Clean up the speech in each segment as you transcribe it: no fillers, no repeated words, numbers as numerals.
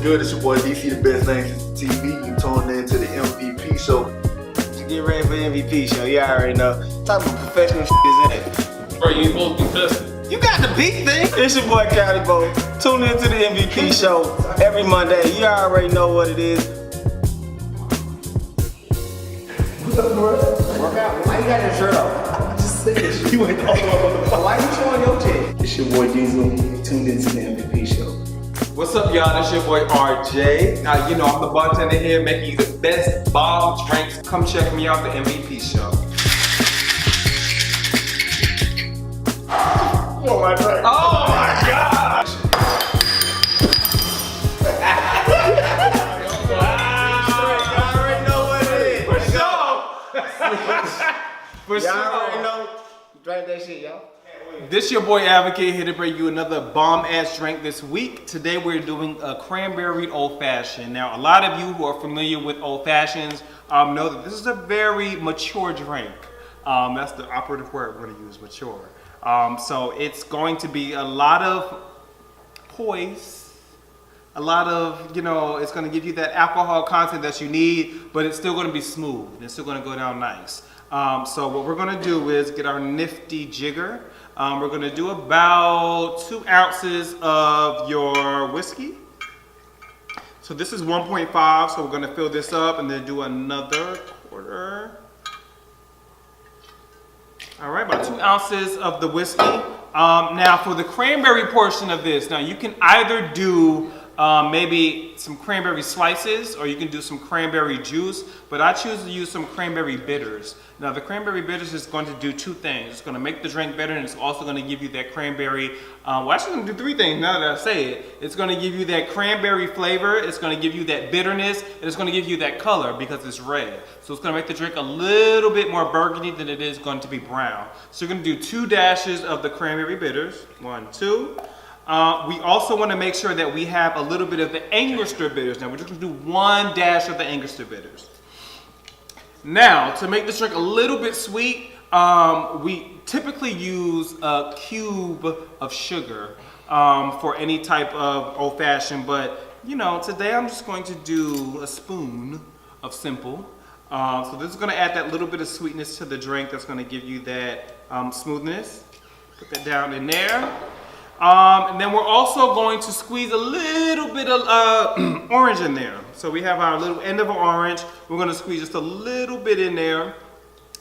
good? It's your boy DC, the best name since TV. You tuned in to the MVP show. Get ready for the MVP show. You already know. What type of professional shit is that? Bro, you ain't supposed to be cussing. You got the beat thing. It's your boy Calibo. Tune in to the MVP show every Monday. You already know what it is. What's up, bro? Work out. Why you got your shirt off? I just said this. You went all the way up on the phone. Why you showing your tits? It's your boy Diesel. You tuned into the MVP show. What's up, y'all? It's your boy RJ. Now, you know, I'm the bartender here making you the best bomb drinks. Come check me out, the MVP show. Oh my God. Oh my gosh! Y'all already know what it is. For sure! For Y'all already sure! know. Drink that shit, y'all. This your boy Advocate here to bring you another bomb-ass drink this week. Today we're doing a cranberry old fashioned. Now, a lot of you who are familiar with old fashions know that this is a very mature drink. That's the operative word we're going to use, mature. So it's going to be a lot of poise, a lot of, you know, it's going to give you that alcohol content that you need, but it's still going to be smooth. It's still going to go down nice. So what we're going to do is get our nifty jigger. We're going to do about 2 ounces of your whiskey. So this is 1.5, so we're going to fill this up and then do another quarter. All right, about 2 ounces of the whiskey. Now for the cranberry portion of this, now you can either do maybe some cranberry slices or you can do some cranberry juice, but I choose to use some cranberry bitters. Now the cranberry bitters is going to do 2 things. It's going to make the drink better and it's also going to give you that cranberry, well actually it's going to do 3 things now that I say it. It's going to give you that cranberry flavor, it's going to give you that bitterness, and it's going to give you that color because it's red. So it's going to make the drink a little bit more burgundy than it is going to be brown. So you're going to do 2 dashes of the cranberry bitters, 1, 2. We also want to make sure that we have a little bit of the Angostura bitters. Now we're just going to do 1 dash of the Angostura bitters. Now, to make this drink a little bit sweet, we typically use a cube of sugar for any type of old fashioned, but you know, today I'm just going to do a spoon of simple. So this is going to add that little bit of sweetness to the drink that's going to give you that smoothness. Put that down in there. And then we're also going to squeeze a little bit of orange in there. So we have our little end of an orange. We're going to squeeze just a little bit in there.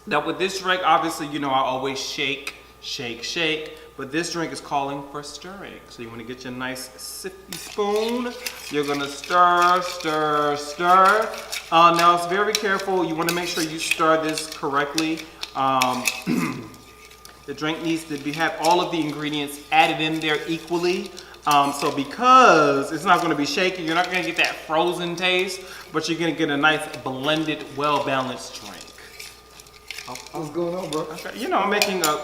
Now with this drink, obviously, you know, I always shake, shake, shake. But this drink is calling for stirring. So you want to get your nice sippy spoon. You're going to stir, stir, stir. Now it's very careful. You want to make sure you stir this correctly. The drink needs to have all of the ingredients added in there equally. So because it's not going to be shaky, you're not going to get that frozen taste, but you're going to get a nice blended, well-balanced drink. What's going on, bro? Okay. You know, I'm making a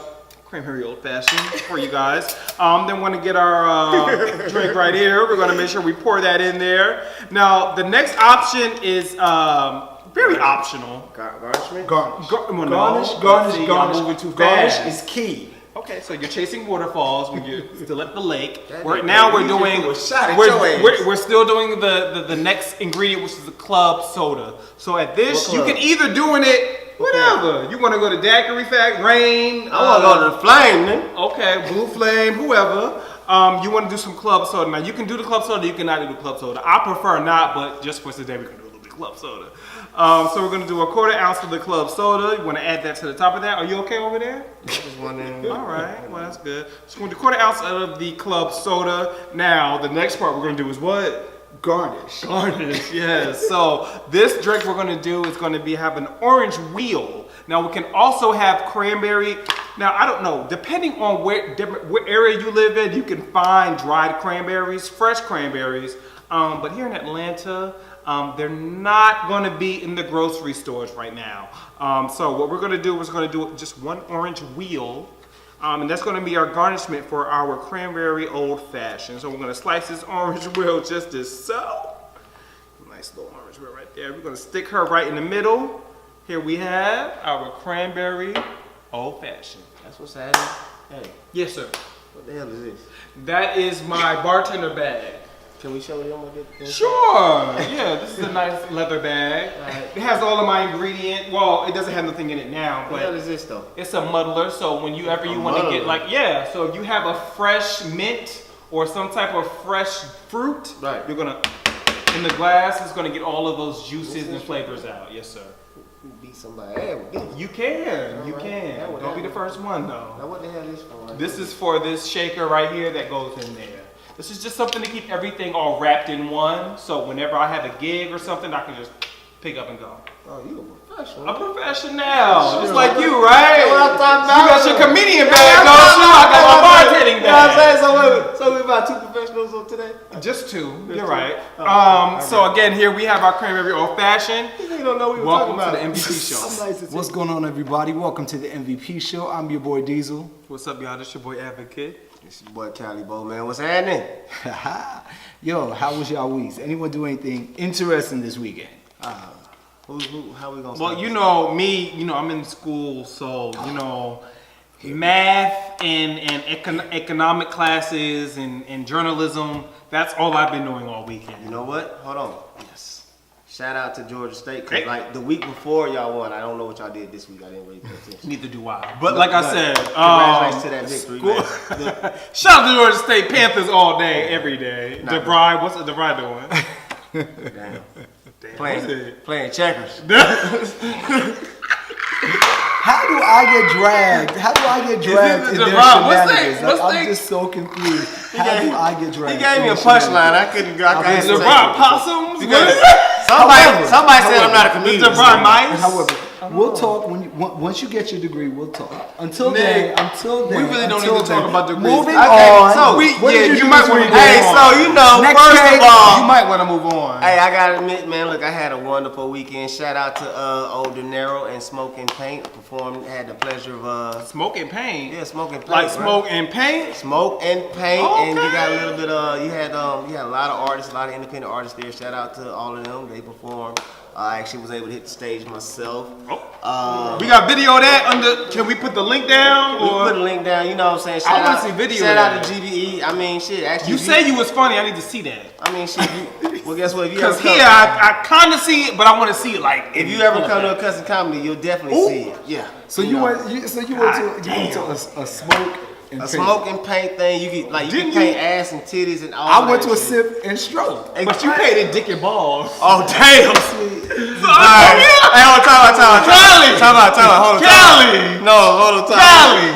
cranberry old fashioned for you guys. Then we're going to get our drink right here. We're going to make sure we pour that in there. Now, the next option is very optional. Garnishment? Garnish. Garnish. Garnish is key. Okay, so you're chasing waterfalls when you're still at the lake. We're still doing the next ingredient, which is the club soda. So at this, you can either doing it whatever. You want to go to Daiquiri Fact, Rain. I want to go to the Flame, man. Okay, Blue Flame, whoever. You want to do some club soda. Now you can do the club soda, you cannot do the club soda. I prefer not, but just for today, we're going to do a little bit of club soda. So we're going to do a 1/4 ounce of the club soda. You want to add that to the top of that? Are you okay over there? Just wondering. All right, well that's good. So we're going to do 1/4 ounce of the club soda. Now the next part we're going to do is what? Garnish. Garnish, yes. So this drink we're going to do is going to have an orange wheel. Now we can also have cranberry. Now I don't know, depending on what area you live in, you can find dried cranberries, fresh cranberries. But here in Atlanta, they're not going to be in the grocery stores right now. So what we're going to do is going to do just 1 orange wheel. And that's going to be our garnishment for our cranberry old fashioned. So we're going to slice this orange wheel just as so. Nice little orange wheel right there. We're going to stick her right in the middle. Here we have our cranberry old fashioned. That's what's happening. Hey. Yes, sir. What the hell is this? That is my bartender bag. Can we show them what it is? Sure. Yeah, this is a nice leather bag. It has all of my ingredient. Well, it doesn't have nothing in it now, What but is this though? it's a muddler. So whenever you want to get so if you have a fresh mint or some type of fresh fruit, Right. you're gonna in the glass. It's gonna get all of those juices and flavors out. Yes, sir. Who beat somebody ass with this? You can. You Alright. can. That would Don't be the happen. first one though. Now what the hell is this for? This is for this shaker right here that goes in there. This is just something to keep everything all wrapped in one. So whenever I have a gig or something, I can just pick up and go. Oh, you a professional. A professional. Sure. Just like you, right? That's what I'm talking You about. got your comedian bag, don't you? I got my bartending You know what I'm bag. saying? So we about 2 professionals on today? Just two. You're two. right. Oh, So again, here we have our cranberry old fashioned. You don't know what we were Welcome talking to about. the MVP show. I'm nice to see What's going on, everybody? Welcome to the MVP show. I'm your boy Diesel. What's up, y'all? This your boy Advocate. It's your boy Calibo, man. What's happening? Yo, how was y'all weeks? Anyone do anything interesting this weekend? How we gonna start Well, you this? know me. You know I'm in school, so you know math and economic classes and journalism. That's all I've been doing all weekend. You know what? Hold on. Yes. Shout out to Georgia State, because Hey. like the week before y'all won, I don't know what y'all did this week. I didn't really pay attention. Neither do I. But like I said, Congratulations to that victory, school- man. Shout out to Georgia State Panthers all day, every day. Nah. DeVry, what's DeVry doing? Damn. what's it? Playing checkers. How do I get dragged? How do I get dragged in the their Rob? What's shenanigans? that? What's I'm that? just so confused. How do I get dragged? He gave me in a their punchline. I shenanigans? couldn't go. I couldn't DeVry say it. Possums? Because somebody said I'm not a comedian. DeVry Mice? However, we'll talk once you get your degree. We'll talk. Until then, we really don't need to talk about degrees. Moving Okay, on. so What did you you do might this wanna weekend? Hey, so you know, Next first page. of all, You might want to move on. hey, I gotta admit, man, look, I had a wonderful weekend. Shout out to Old De Niro and Smoke and Paint. Had the pleasure of Smoke and paint? Smoke and Paint. Like right? smoke and paint? Smoke and Paint, and you got a Okay. little bit of, you had a lot of artists, a lot of independent artists there. Shout out to all of them. They performed. I actually was able to hit the stage myself. We got video of that under. Can we put the link down? We Or put a link down, you know what I'm saying? I wanna see video Shout of out that. to GBE. I mean, shit, actually. you say you was funny. I need to see that. I mean, shit, well, guess what? If you ever Cause come, here I kind of see it, but I want to see it like. if you ever come to a custom comedy, you'll definitely see it. Yeah. So you know. went to a smoke and A paint. smoke and paint thing, you can Didn't paint ass and titties and all I that went to a shit. sip and stroke. But you paid in dick and balls. Oh damn! Alright. Hey, hold on, time out. Cali! Hold on, Cali! No, hold on, time Cali!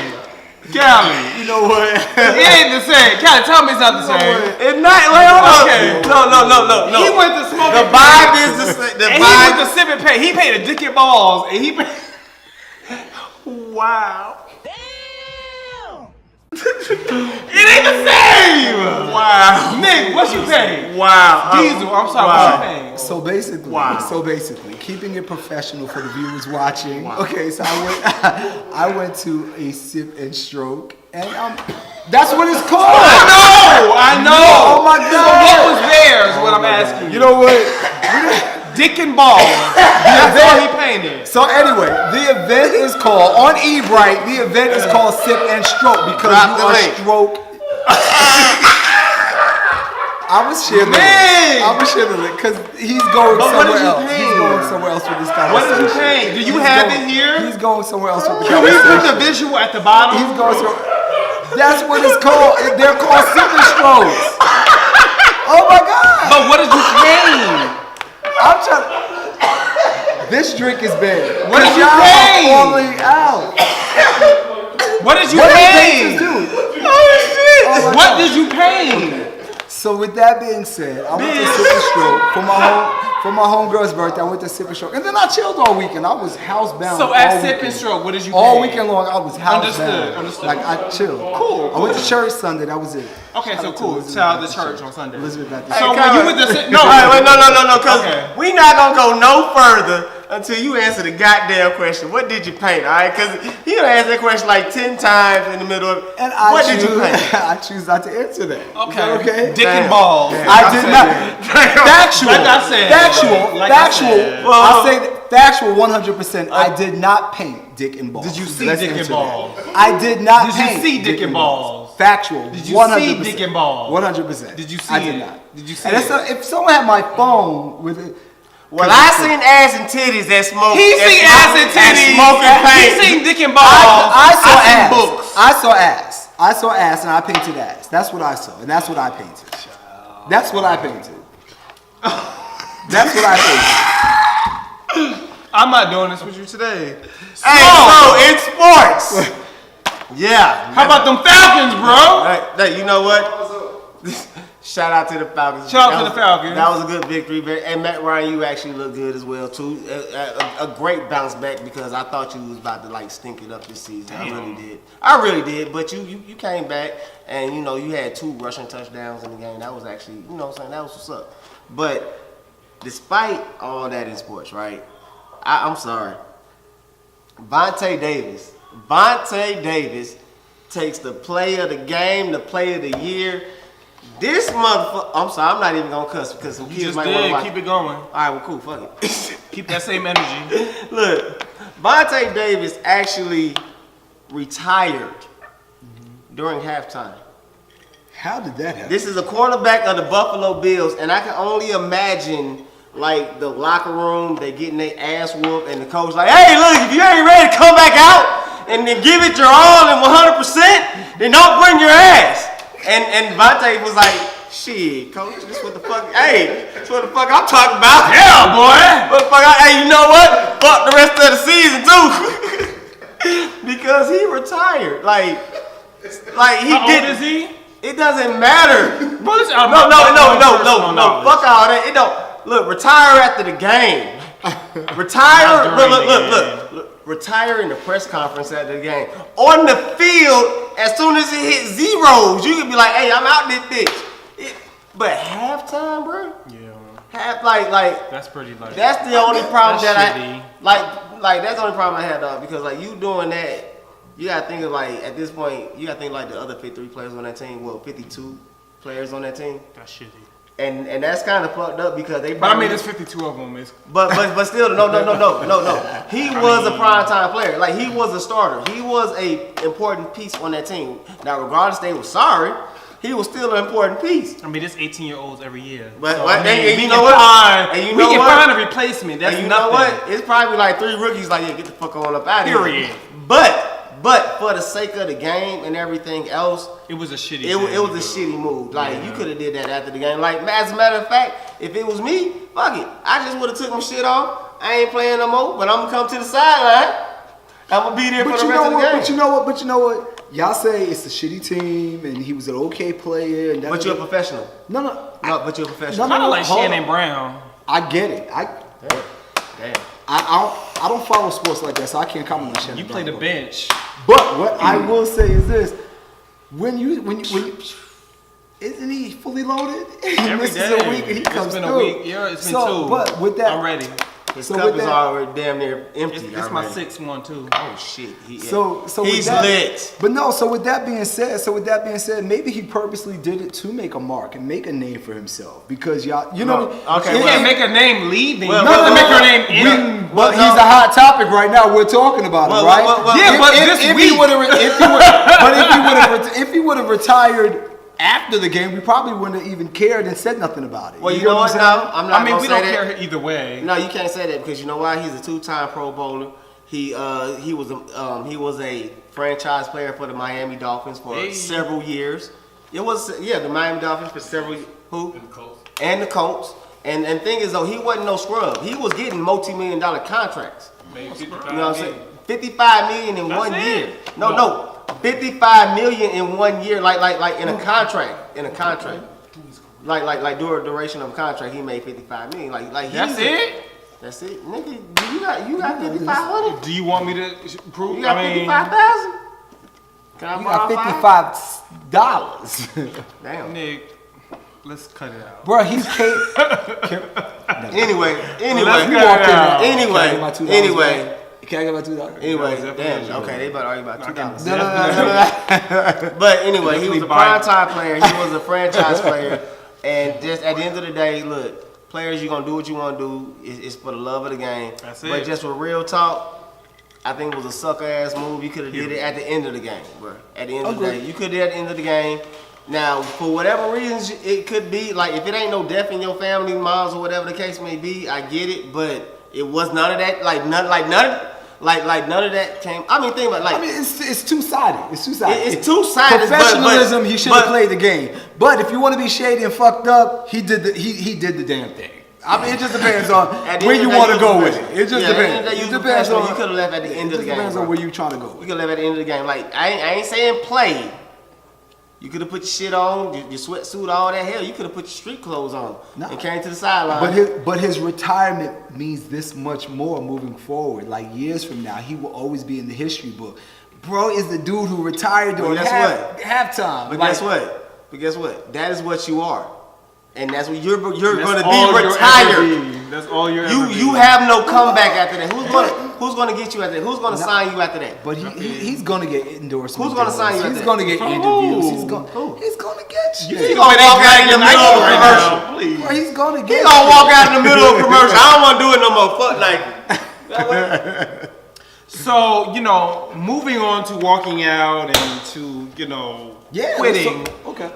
Cali! You know what? It ain't the same. Cali, tell me it's not the same. It's not. Wait, hold on. Okay. No. He went to smoke The and vibe paint. is the same. The And he went to vibe. sip and pay. He paid a dick and balls. And he paid. Wow. It ain't the same! Wow. Nick, what you pay? Wow. Diesel, I'm sorry, what you paying? So basically, keeping it professional for the viewers watching. Okay, so I went to a sip and stroke, and that's what it's called. I know! Oh my So God. what was there is what I'm asking you. You know what? Dick and balls. That's all he painted. So anyway, the event is called on Ebright. The event is called Sip and Stroke because Drop you the are link. stroke. I was sharing the link. I was sharing the link because he's going But what somewhere did you else. pay? He's going somewhere else with this conversation. What did you pay? Do you have it here? He's going somewhere else with the Can we conversation. put the visual at the bottom? He's going somewhere. That's what it's called. They're called Sip and Strokes. Oh my God. But what did you pay? I'm trying to. This drink is bad. What did you Y'all pay? are falling out. What did you What did pay? Texas do? Oh, what did you pay? So with that being said, I went to Sip and Stroke for my homegirl's birthday. I went to Sip and Stroke, and then I chilled all weekend. I was housebound. So all at Sip weekend. and Stroke, what did you All pay? weekend long, I was housebound. Understood. Like I chilled. Cool, I went to church Sunday. That was it. Okay, Shout so out to cool. Elizabeth Shout out to Baptist church on Sunday. Elizabeth Baptist. So Hey, when you Kyle. went to Sip, No, no, because Okay. we not gonna go no further until you answer the goddamn question. What did you paint? All right, because he gonna ask that question like 10 times in the middle of. And I what choose, did you paint? I choose not to answer that. Is Okay. that okay? Dick and Damn. balls. I did not. Factual. Like I said. Factual. Like I Factual. said. I'll say that factual 100%. I did not paint dick and balls. Did you see Let's dick and answer balls? that. I did not Did you paint see dick and balls? Factual. Did you 100%. see dick and balls? 100%. Did you see I did it? not. Did you see And it? if someone had my phone with it. Well, I seen ass and titties that smoke. He seen ass and titties. Smoking He paint. seen dick and balls. I saw seen ass. books. I saw ass. I saw ass and I painted ass. That's what I saw. And that's what I painted. That's what I painted. That's what I painted. I'm not doing this with you today. Hey, so in sports. Yeah. How about them Falcons, bro? Hey, you know what? Shout out to the Falcons. Shout out to the Falcons. That was a good victory. And Matt Ryan, you actually look good as well too. A great bounce back because I thought you was about to like stink it up this season. I really did. But you came back and you know you had 2 rushing touchdowns in the game. That was actually, you know what I'm saying, that was what's up. But despite all that in sports, right? I'm sorry. Vontae Davis takes the play of the game, the play of the year. This motherfucker, I'm sorry, I'm not even gonna cuss because some You kids just might want to did. watch. Keep it going. All right, well, cool, fuck it. Keep that same energy. Look, Vontae Davis actually retired during halftime. How did that happen? This is a cornerback of the Buffalo Bills, and I can only imagine like the locker room, they getting their ass whooped, and the coach like, hey, look, if you ain't ready to come back out and then give it your all and 100%, then don't bring your ass. And Vontae was like, shit, coach, this what the fuck, hey, this what the fuck I'm talking about. Yeah, boy. What the fuck, hey, you know what? Fuck the rest of the season too. Because he retired. Like he How did. old is he? It doesn't matter. Bro, this is No, fuck all that. It don't. Look, retire after the game. Retire. Not during Look. Retire in the press conference after the game. On the field, as soon as it hit zeros, you can be like, hey, I'm out this bitch. But halftime, bro. Yeah. Like. That's pretty like. That's the only problem That's that shitty. like that's the only problem I had, dog. Because like you doing that, you gotta think of like at this point, you gotta think like the other 53 players on that team. Well, 52 players on that team. That's shitty. And that's kind of fucked up because they. But I mean, there's 52 of them. It's But still, no. He was a prime time player. Like he was a starter. He was a important piece on that team. Now, regardless, they were sorry. He was still an important piece. I mean, there's 18-year-olds every year. But So, I mean, and we you can know what? find- And you we know can what? find a replacement. That's And you nothing. know what? It's probably like 3 rookies. Like, yeah, get the fuck on up out of here. Period. But for the sake of the game and everything else, It was a shitty. it was a shitty move. Like you could have did that after the game. Like as a matter of fact, if it was me, fuck it. I just would have took my shit off. I ain't playing no more. But I'm gonna come to the sideline. I'm gonna be there for the rest of the game. But you know what? Y'all say it's a shitty team and he was an okay player. And But you're a professional. No. But you're a professional. Kind of like hold on. Shannon Brown. I get it. Damn. I don't follow sports like that, so I can't comment on Shannon. You play the Brown. bench. But what I will say is this: when you isn't he fully loaded? He Every misses day. a week and he It's comes been through. a week. Yeah, it's been So, 2. but with that, I'm ready. His So cup with is that- already damn near empty. It's my already. 6th one too. Oh shit. So He's with that, lit. But no, so with that being said, maybe he purposely did it to make a mark and make a name for himself because y'all, you know, Okay, You well- can't make a name leaving. Well, you have to make your well, name in. But no. he's a hot topic right now. We're talking about Well, it, right? well, Yeah, but this if week- he would have, if he would have retired after the game, we probably wouldn't have even cared and said nothing about it. Well, you know what? I'm No, saying? I'm not. I mean, gonna we say don't that. care either way. No, you can't say that because you know why? He's a 2-time Pro Bowler. He was a franchise player for the Miami Dolphins for several years. It was the Miami Dolphins for several. Who? And the Colts. And thing is though, he wasn't no scrub. He was getting multi-million-dollar contracts. You know what I'm saying? $55 million in That's 1 it. year. No. $55 million in 1 year, like in a contract. Like during the duration of a contract, he made $55 million. Like That's it? That's it, nigga. You got 5,500. Do you want me to prove? You got 55,000. Can I You borrow got $55. Damn. Nick, let's cut it out. Bro, he's Anyway. Let's cut it out. Anyway. Can I get my $2? Anyway, No, damn. Okay, they about to argue about $2. No. But anyway, he was a Definitely buy it. prime time player. He was a franchise player, and just at the end of the day, look, players, you're gonna do what you want to do. It's for the love of the game. That's But it. just with real talk, I think it was a sucker ass move. You could have did it at the end of the game, bro. At the end of the Agreed. day, you could do it at the end of the game. Now, for whatever reasons, it could be like if it ain't no death in your family, moms or whatever the case may be. I get it, but it was none of that. Like none of that came. I mean, think about like. I mean, it's two-sided. It's two-sided. It's two-sided. Professionalism, he should have played the game. But if you want to be shady and fucked up, he did the damn thing. I mean, it just depends on where you want to go with it. It just depends. It depends on. You could have left at the end of the game. It depends on where you trying to go. You could have left at the end of the game. Like I ain't saying play. You could have put your shit on, your sweatsuit, all that. Hell, you could have put your street clothes on and came to the sideline. But his retirement means this much more moving forward. Like years from now, he will always be in the history book. Bro is the dude who retired during halftime. But guess what? That is what you are. And that's what you're going to be retired. That's all you're You have no comeback after that. Who's going to get you after that? Who's going to sign you after that? But he's going to get endorsements. Who's going to sign you after that? He's going to get interviews. He's going to get you. He's going to walk out in the middle of a commercial. Bro, he's going to get He's going to walk out in the middle of a commercial. I don't want to do it no more. Fuck Nike. So, moving on to walking out and to, quitting. Okay.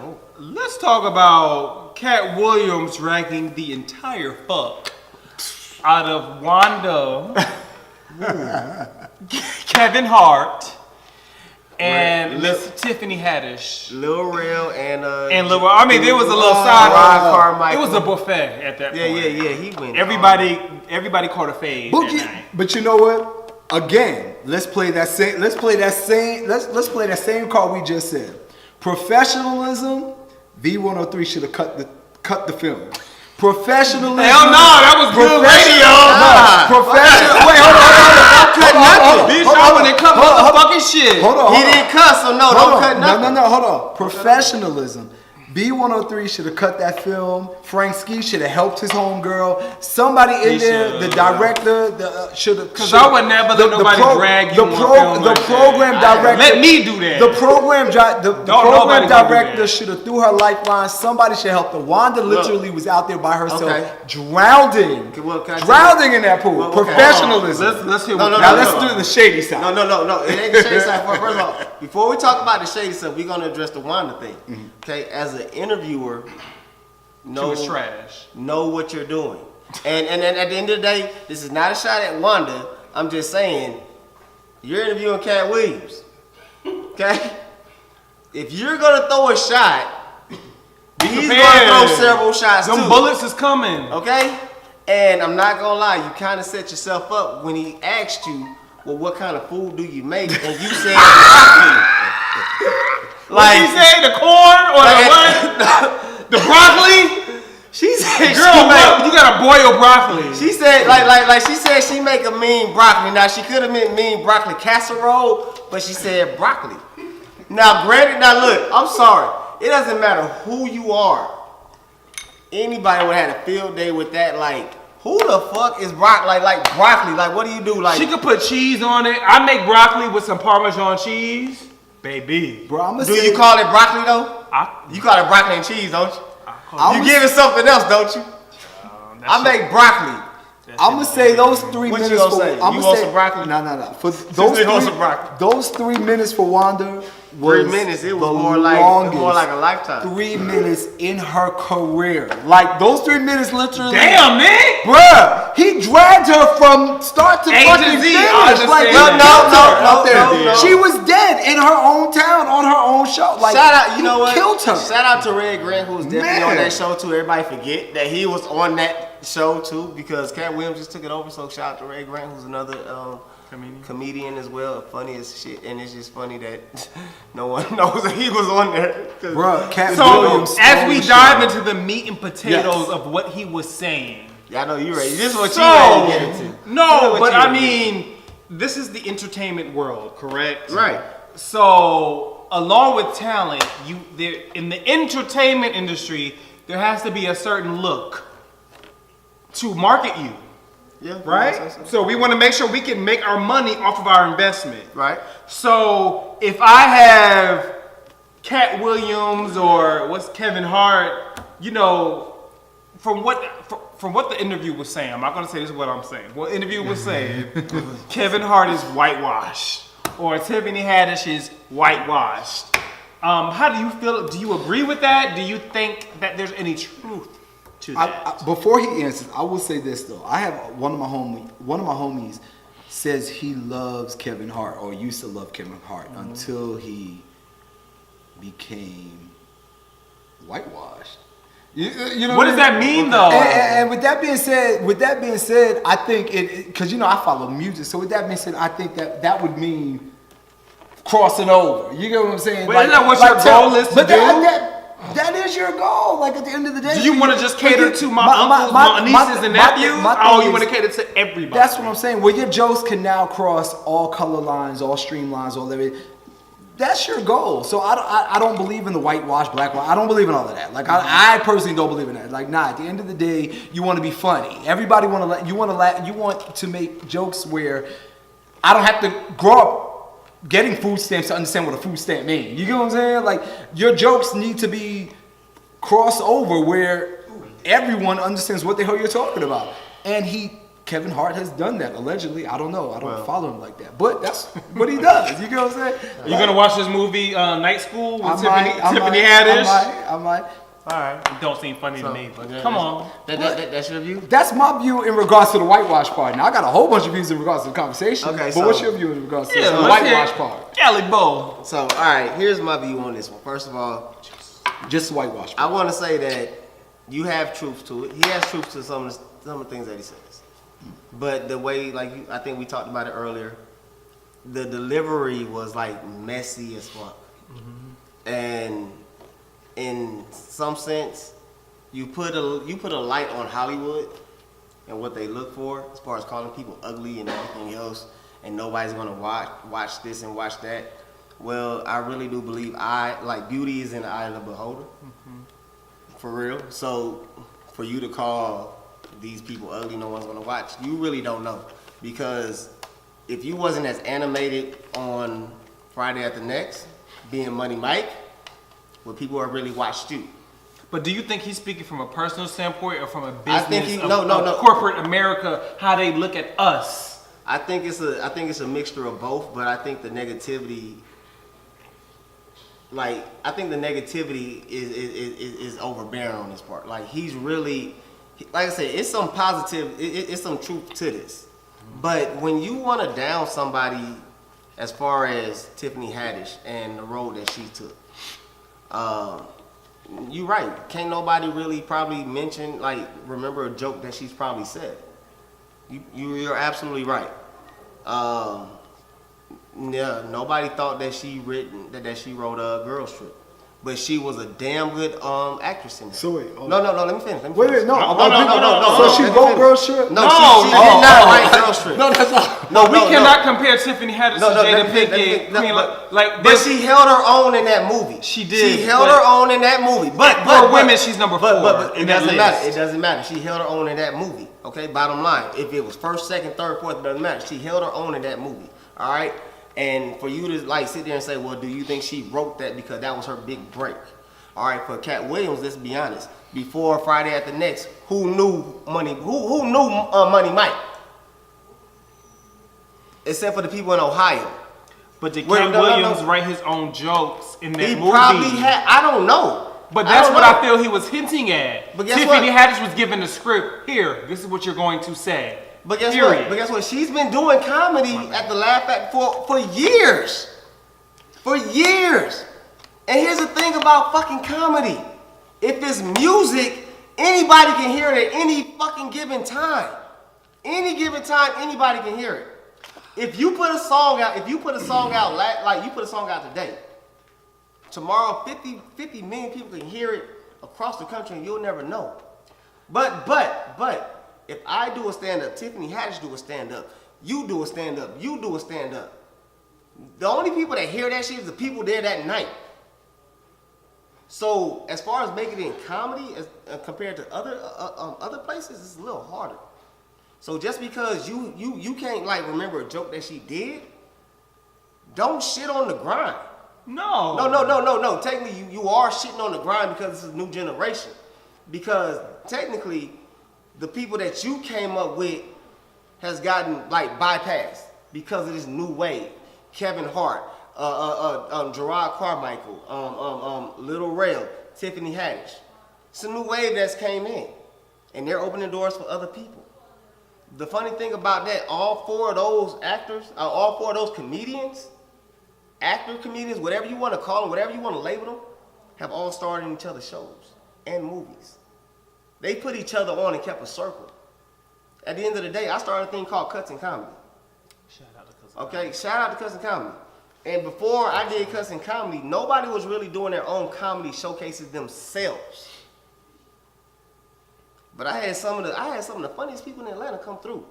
Let's talk about Katt Williams ranking the entire fuck out of Wanda, Kevin Hart, and Miss Tiffany Haddish. Lil Rel and Lil Rel. I mean, there was a little side. Carmichael. It was a buffet at that point. Yeah. He went. Everybody caught a fade that night. But you know what? Again, let's play that same card we just said. Professionalism. V103 should have cut the film. Professionalism. Hell no, that was good radio. Wait, hold on. Bitch, I wouldn't cut motherfucking shit. Hold on. He didn't cuss, so don't cut nothing. No, hold on. Professionalism. B103 should have cut that film. Frank Ski should have helped his homegirl. Somebody in there, the director, should have. Because I would never let nobody drag you on film The program director. Let me do that. The program director should have threw her lifeline. Somebody should help her. Wanda literally was out there by herself, drowning in that pool. Professionalism. Let's hear let's do the shady side. No. It ain't the shady side. First of all, before we talk about the shady stuff, we're gonna address the Wanda thing. Okay, as an interviewer, she was trash. Know what you're doing, and at the end of the day, this is not a shot at Wanda. I'm just saying, you're interviewing Katt Williams. Okay, if you're gonna throw a shot, he's gonna throw several shots too. Some bullets is coming. Okay, and I'm not gonna lie, you kind of set yourself up when he asked you, well, what kind of food do you make, and you said. Like, what you say, the corn or the what? The broccoli? She said, "Girl, you gotta boil broccoli." She said, like she said, she make a mean broccoli. Now she could have meant mean broccoli casserole, but she said broccoli. Now, granted, look, I'm sorry. It doesn't matter who you are. Anybody would have had a field day with that. Like, who the fuck is broccoli? Like broccoli? Like, what do you do? Like, she could put cheese on it. I make broccoli with some Parmesan cheese. Baby. Bro, do you call it broccoli though? You call it broccoli and cheese, don't you? You give it something else, don't you? I make broccoli. I'm gonna say those 3 minutes. What you gonna say? You want some broccoli? No. For those 3 minutes for Wanda was 3 minutes. It was more like a lifetime. 3 minutes in her career. Like those 3 minutes, literally. Damn, man. Bruh, he dragged her from start to fucking finish. Like no. She was dead in her own town on her own show. Like, shout out, you know what? Killed her. Shout out to Red Grant, who was definitely on that show too. Everybody forget that he was on that show too, because Katt Williams just took it over. So shout out to Ray Grant, who's another comedian as well, funny as shit, and it's just funny that no one knows that he was on there. Bro, Katt Williams. As we dive into the meat and potatoes of what he was saying, I know you ready. This is what you ready to get into. No, but I mean, this is the entertainment world, correct? Right. So, along with talent, in the entertainment industry, there has to be a certain look to market you. Yeah. Right? So we want to make sure we can make our money off of our investment. Right. So if I have Katt Williams or Kevin Hart, from what the interview was saying, I'm not gonna say this is what I'm saying. What the interview was saying, Kevin Hart is whitewashed, or Tiffany Haddish is whitewashed. How do you feel? Do you agree with that? Do you think that there's any truth to that? Before he answers, I will say this though. I have one of my homies says he loves Kevin Hart or used to love Kevin Hart until he became whitewashed. You know what does that mean though? And with that being said, I think because I follow music, so with that being said, I think that would mean crossing over. You get what I'm saying? But isn't that what your goal is to do? That is your goal. Like at the end of the day, do you want to just cater to my uncles, my nieces, and nephews? You want to cater to everybody? That's what I'm saying. Well, your jokes can now cross all color lines, all streamlines, all everything. That's your goal. So I don't believe in the whitewash, blackwash. I don't believe in all of that. Like I personally don't believe in that. Like at the end of the day, you want to be funny. Everybody you want to make jokes where I don't have to grow up getting food stamps to understand what a food stamp means. You get what I'm saying? Like your jokes need to be crossed over where everyone understands what the hell you're talking about. And Kevin Hart has done that, allegedly. I don't know. I don't follow him like that. But that's what he does. You get what I'm saying? Are you going to watch this movie, Night School, with Tiffany Haddish? I might. All right. It don't seem funny to me, but come on. That's your view? That's my view in regards to the whitewash part. Now, I got a whole bunch of views in regards to the conversation. Okay, but what's your view in regards to the let's whitewash hear part? Calibo. So, all right, here's my view on this one. First of all, Just the whitewash part. I want to say that you have truth to it. He has truth to some of the things that he says. But the way, I think we talked about it earlier, the delivery was messy as fuck. And in some sense, you put a light on Hollywood and what they look for as far as calling people ugly and everything else, and nobody's gonna watch this and watch that. Well, I really do believe beauty is in the eye of the beholder. For real. So for you to call these people ugly, no one's gonna watch, you really don't know. Because if you wasn't as animated on Friday at the Next, being Money Mike, would people have really watched you? But do you think he's speaking from a personal standpoint or from a I think business no. corporate America, how they look at us? I think it's a mixture of both, but I think the negativity is overbearing on this part. He's really, like I said, it's some positive, it's some truth to this. But when you want to down somebody as far as Tiffany Haddish and the road that she took, you're right. Can't nobody really probably mention, remember a joke that she's probably said. You're absolutely right. Yeah, nobody thought that she wrote a Girls Trip. But she was a damn good actress in it. So wait. No, let me finish. Wait, no. No. So she wrote Girls Trip? No, she did not write Girls Trip. No, that's not. No, we cannot compare Tiffany Haddish to Jada Pinkett. But she held her own in that movie. She did. She held her own in that movie. But for women, she's number 4. But it doesn't matter. It doesn't matter. She held her own in that movie. Okay, bottom line. If it was first, second, third, fourth, it doesn't matter. She held her own in that movie. All right. And for you to sit there and say, well, do you think she wrote that because that was her big break? All right, for Katt Williams, let's be honest. Before Friday at the Next, who knew Money Mike? Except for the people in Ohio. But did Katt Williams write his own jokes in that movie? He probably had. I don't know. But that's what I feel he was hinting at. But guess Tiffany what? Haddish was given the script. Here, this is what you're going to say. But guess what? But guess what? She's been doing comedy at the Laugh Factory for years. For years. And here's the thing about fucking comedy. If it's music, anybody can hear it at any fucking given time. Any given time, anybody can hear it. If you put a song out, you put a song out today, tomorrow 50 million people can hear it across the country and you'll never know. But if I do a stand-up, Tiffany Haddish do a stand-up, you do a stand-up, you do a stand-up. The only people that hear that shit is the people there that night. So as far as making it in comedy, as compared to other places, it's a little harder. So just because you can't remember a joke that she did, don't shit on the grind. No. No. Technically, you are shitting on the grind because it's a new generation. because technically, the people that you came up with has gotten like bypassed because of this new wave. Kevin Hart, Gerard Carmichael, Little Rail, Tiffany Haddish. It's a new wave that's came in, and they're opening doors for other people. The funny thing about that, all four of those actors, all four of those comedians, comedians, whatever you want to call them, whatever you want to label them, have all starred in each other's shows and movies. They put each other on and kept a circle. At the end of the day, I started a thing called Cuts and Comedy. Shout out to Cousin. Okay, shout out to Cuts and Comedy. And before I did Cuts and Comedy, nobody was really doing their own comedy showcases themselves. But I had some of the funniest people in Atlanta come through.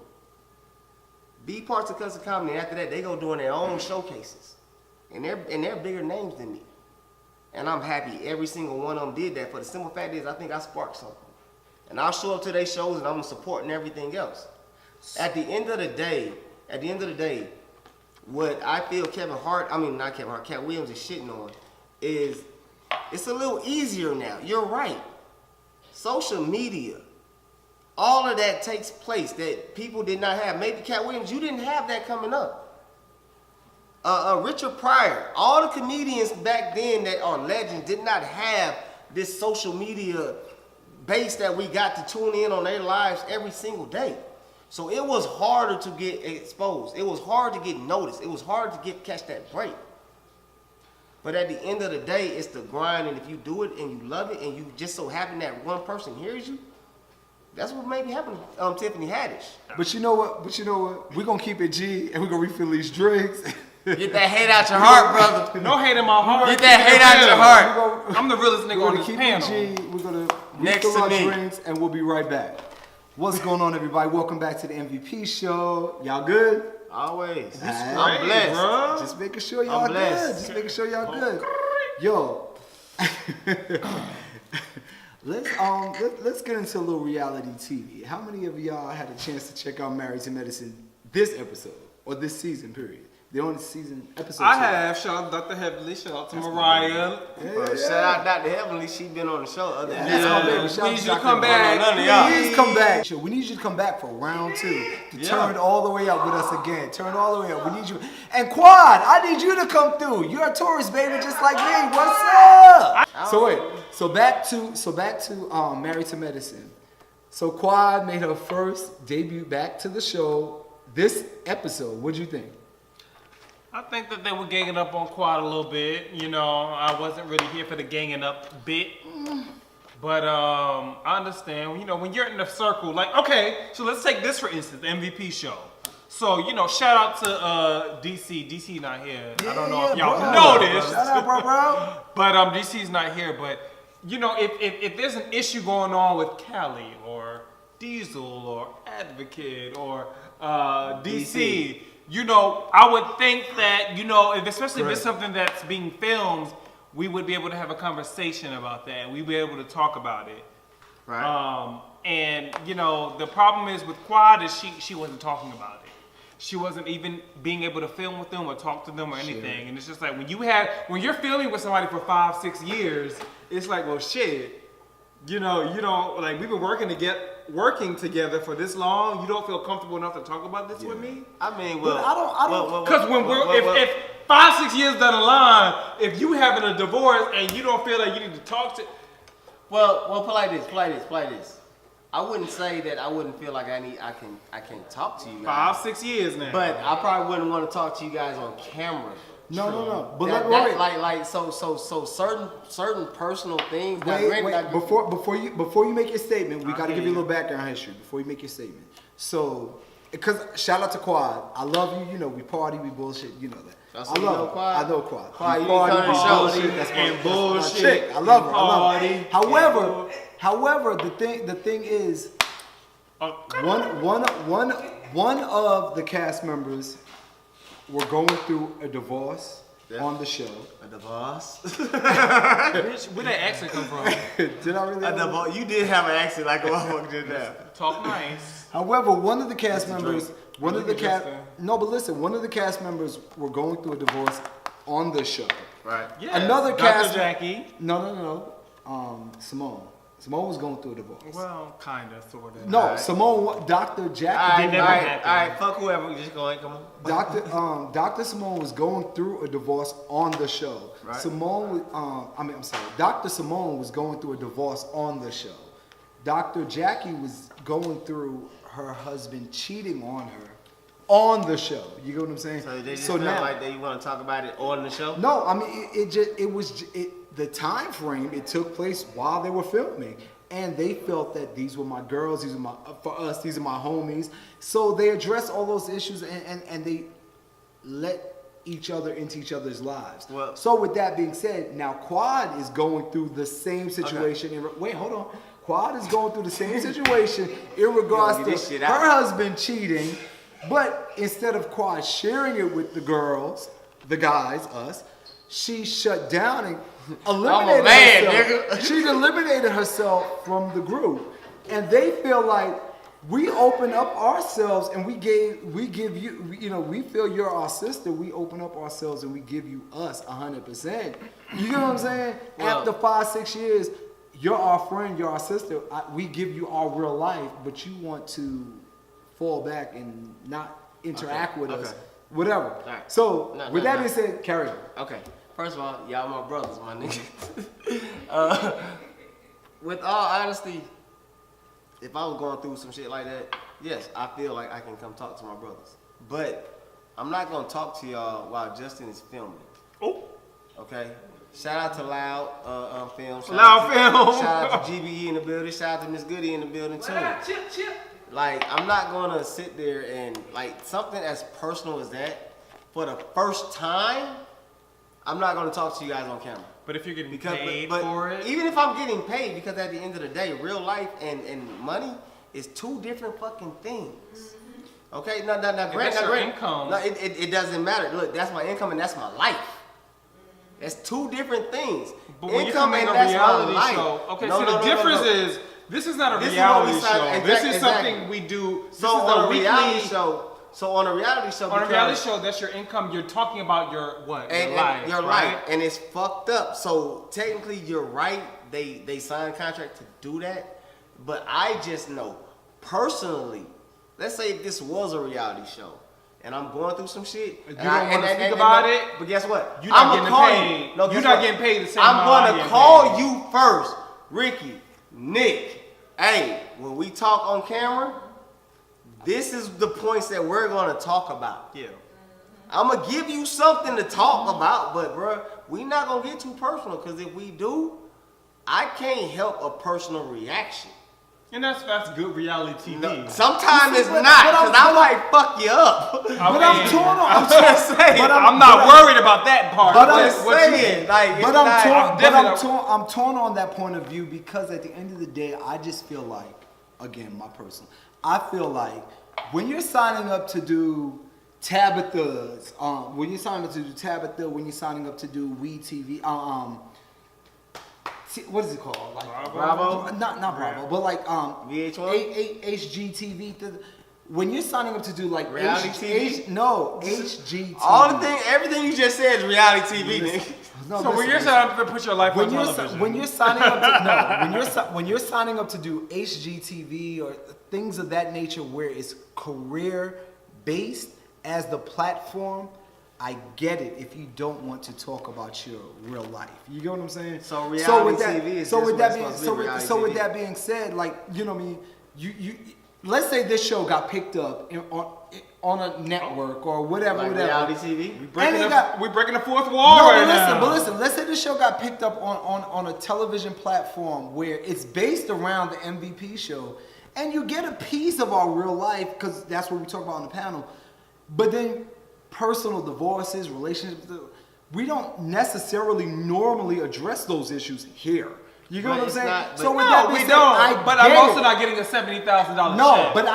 Be parts of Cuts and Comedy, and after that, they go doing their own showcases. And they're bigger names than me. And I'm happy every single one of them did that. For the simple fact is, I think I sparked something. And I'll show up to their shows and I'm supporting everything else. At the end of the day, what I feel Katt Williams is shitting on is it's a little easier now. You're right. Social media, all of that takes place that people did not have. Maybe Katt Williams, you didn't have that coming up. Richard Pryor, all the comedians back then that are legends did not have this social media base that we got to tune in on their lives every single day. So it was harder to get exposed. It was hard to get noticed. It was hard to catch that break. But at the end of the day, it's the grind, and if you do it and you love it and you just so happen that one person hears you, that's what maybe happened to Tiffany Haddish. But you know what? We're gonna keep it G and we're gonna refill these drinks. Get that hate out your heart, brother. No hate in my heart. Get that hate out your heart. I'm the realest nigga on this keep panel. it G. We're gonna Next refill to our me. drinks and we'll be right back. What's going on, everybody? Welcome back to the MVP show. Y'all good? Always. Alright. I'm blessed. Bruh. Just making sure y'all good. blessed. Just making sure y'all good. Yo. Let's get into a little reality TV. How many of y'all had a chance to check out Married to Medicine this episode or this season period? The only season episode. I 2. have. Shout out Dr. Heavenly. Shout out to Mariah. Shout out Dr. Heavenly. She been on the show. Other than That's that, my baby. Shout We out need to you to Dr. come back. None of y'all. Please come back. We need you to come back for round 2 to turn all the way up with us again. Turn all the way up. We need you. And Quad, I need you to come through. You're a tourist, baby, just like me. What's up? So wait. So back to Married to Medicine. So Quad made her first debut back to the show this episode. What'd you think? I think that they were ganging up on Quad a little bit. You know, I wasn't really here for the ganging up bit. But I understand, you know, when you're in the circle, like, okay, so let's take this for instance, the MVP show. So, you know, shout out to DC. DC not here. I don't know if y'all noticed. Shout out, bro. But DC's not here. But, you know, if there's an issue going on with Cali or Diesel or Advocate or DC, you know, I would think that, you know, especially if it's something that's being filmed, we would be able to have a conversation about that. We'd be able to talk about it. Right. And, you know, the problem is with Quad is she wasn't talking about it. She wasn't even being able to film with them or talk to them or anything. And it's just like when you're filming with somebody for 5-6 years, it's like, well, shit. You know, like we've been working together for this long. You don't feel comfortable enough to talk about this with me? I mean, well, I don't. Because if 5-6 years down the line, if you having a divorce and you don't feel like you need to talk to, well, play this. I wouldn't say that I wouldn't feel like I can't talk to you guys. 5-6 years now. But I probably wouldn't want to talk to you guys on camera. No. But certain personal things. Wait. Before you make your statement, we got to give you a little background history before you make your statement. So, because shout out to Quad, I love you. You know, we party, we bullshit. You know that. That's I what you love know, her. Quad? I know Quad. Quad, We you didn't come to the show, bullshit. did you? That's And my bullshit. chick. I love her. Party. However, the thing is, one of the cast members were going through a divorce on the show. A divorce? Bitch, where that accent come from? Did I really? A divorce? You did have an accent like a motherfucker did that. Talk nice. However, one of the cast members, Look at Justin. no, but listen, one of the cast members were going through a divorce on the show. Right. Yes. Another Dr. cast, Jackie. No, Simone. Simone was going through a divorce. Well, kinda, sorta. No, Simone, Dr. Jackie All right, didn't all know. right, all right. Fuck whoever. Just go ahead, come on. Dr. Simone was going through a divorce on the show. Right. Dr. Simone was going through a divorce on the show. Dr. Jackie was going through her husband cheating on her on the show. You get what I'm saying? So they just feel like they want to talk about it on the show? No, I mean the time frame, it took place while they were filming, and they felt that these were my girls, these are my these are my homies. So they addressed all those issues and they let each other into each other's lives. Well, so with that being said, now Quad is going through the same situation. Okay. Wait, hold on. Quad is going through the same situation in regards to her husband cheating, but instead of Quad sharing it with the girls, the guys, us, she shut down and eliminated herself. She eliminated herself from the group, and they feel like we open up ourselves and we give you, you know, we feel you're our sister. We open up ourselves and we give you us 100%. You know what I'm saying? Well, after 5-6 years, you're our friend, you're our sister. We give you our real life, but you want to fall back and not interact with us, whatever. Right. So with that being said, carry on. Okay. First of all, y'all my brothers, my nigga. With all honesty, if I was going through some shit like that, yes, I feel like I can come talk to my brothers. But I'm not gonna talk to y'all while Justin is filming. Oh. Okay? Shout out to Loud Film. Loud Film. Shout out to GBE in the building. Shout out to Miss Goody in the building too. Chip. Like, I'm not gonna sit there and, like, something as personal as that, for the first time, I'm not gonna talk to you guys on camera. But if you're getting paid for it, even if I'm getting paid, because at the end of the day, real life and money is two different fucking things. Okay, now, income. No, it doesn't matter. Look, that's my income and that's my life. That's two different things. but when Income you're and coming a that's my reality life. show, okay, No, so no, the no, difference no. is this is not a This is reality what we show. signed- This is exactly. something we do. So on a reality show, that's your income. You're talking about your what? And, your life, and you're right? and it's fucked up. So technically, you're right. They signed a contract to do that, but I just know personally. Let's say if this was a reality show, and I'm going through some shit. You don't want to speak about it. But guess what? You're not I'ma call getting paid. you. No, You're guess not what? getting paid the same I'm amount I'm gonna getting call paid. you first, Ricky, Nick. Hey, when we talk on camera, this is the points that we're gonna talk about. Yeah. I'm gonna give you something to talk about, but bruh, we not gonna get too personal, because if we do, I can't help a personal reaction. And that's good reality TV. No, sometimes it's not, because I might fuck you up. But I'm torn on. I'm just saying. I'm not worried about that part. But I'm I'm just What you- saying, like, it's But not- I'm torn on that point of view, because at the end of the day, I just feel like, again, my personal, I feel like when you're signing up to do Tabitha's, when you're signing up to do Tabitha, when you're signing up to do We TV, what is it called? Like Bravo? Not Bravo, but like VH1? HGTV. When you're signing up to do like Reality TV? HGTV. Everything you just said is reality TV, nigga. No, So when listen, you're signing up to put your life on when television, you're signing up to when you're signing up to do HGTV or things of that nature where it's career based as the platform, I get it if you don't want to talk about your real life. You get what I'm saying? So reality TV is so just with what that it's being supposed to be, reality so with TV. that being said, like, you know what I mean, you let's say this show got picked up on a network or whatever, Like reality TV? we're breaking the fourth wall right now. But listen, let's say this show got picked up on a television platform where it's based around the MVP show, and you get a piece of our real life, because that's what we talk about on the panel, but then personal divorces, relationships, we don't necessarily normally address those issues here. You get But what I'm it's saying? not- So but- with No, that being we said, don't. But I'm get also it. not getting a $70,000 No, check. but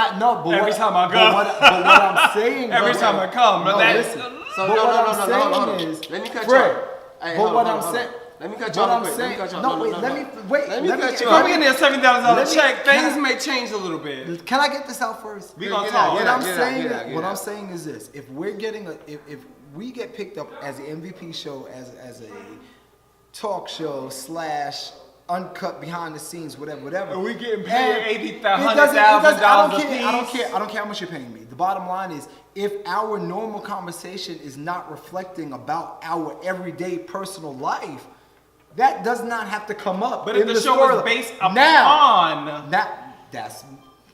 Every time I go. But what I'm saying. Every time I come. No, But that- listen. So But no, what no, I'm no, no, saying hold on. is, Let me cut you Fred, off. Hey, but hold what on, I'm hold saying. on. Let me cut you What off I'm real quick. saying. Let me cut you off. No, No, wait. no, Let no. me wait. Let me Let me cut you If off. I'm getting a $70,000 Let me- check, can things I- may change a little bit. Can I get this out first? We gonna Get talk. out, What get out, I'm get out, saying, get out, get what out. I'm saying is this: if we're getting if we get picked up as an MVP show, as a talk show / uncut behind the scenes, whatever. And we getting And paid it $80,000 doesn't- a I don't piece. care how much you're paying me. The bottom line is, if our normal conversation is not reflecting about our everyday personal life, that does not have to come up. But if in the the show storyline. is based upon.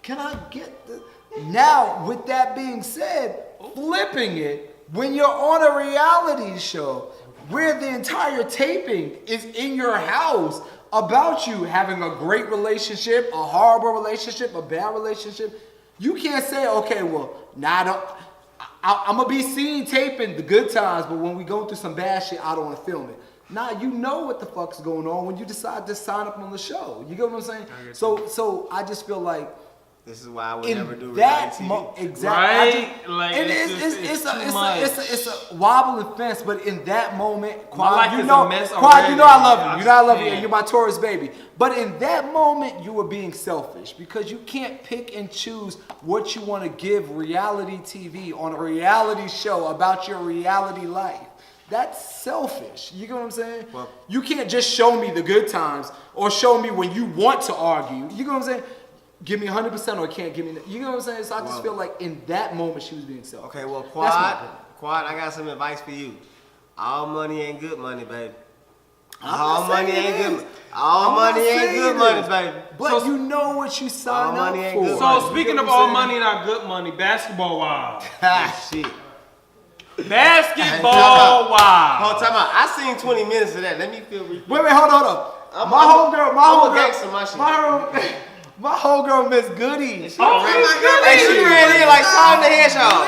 Can I get the now? With that being said, flipping it when you're on a reality show where the entire taping is in your house about you having a great relationship, a horrible relationship, a bad relationship, you can't say, okay, well, I'm gonna be seen taping the good times, but when we go through some bad shit, I don't want to film it. Nah, you know what the fuck's going on when you decide to sign up on the show. You get what I'm saying? So I just feel like This is why I would in never do that reality TV. exactly, Right? Like, and it's too much. it's a wobbling fence. But in that moment, My life Quad, is a mess Quad, already. you know I love you. You know I love you, Yeah. and you're my Taurus baby. But in that moment, you were being selfish because you can't pick and choose what you want to give reality TV on a reality show about your reality life. That's selfish. You get what I'm saying? Well- You can't just show me the good times or show me when you want to argue. You get what I'm saying? Give me 100% or can't give me. You know what I'm saying? So I just feel like in that moment she was being selfish. Okay, well, That's my opinion. Quad, I got some advice for you. All money ain't good money, baby. I'm All not money saying ain't it good. is. All I'm money not ain't saying good it money, is. baby. But So- you know what you signed All up money ain't for. good So money. speaking You of get what all I'm money, not good money, basketball wild. Shit. Basketball wild. Hold time out. I seen 20 minutes of that. Let me feel. Wait, hold on. I'm My a gangster, my shit. my homegirl, Miss Goody. Oh, Hey, she ran in like Song the Hedgehog.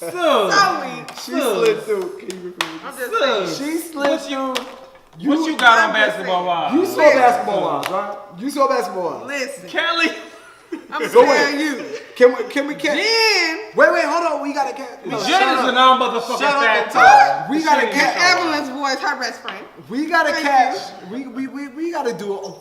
She slid through. Can you repeat? I'm just saying. She slid through. What you got on basketball wild? You saw basketball wives, right? You saw basketball wives. Listen, Kelly. I'm Go telling ahead. you. Can we catch? Then Wait, hold on. We gotta catch. Jen is a non-motherfucking Shut up fat and talk. We gotta Shit. catch. Evelyn's voice, her best friend. We gotta Thank catch. We gotta do a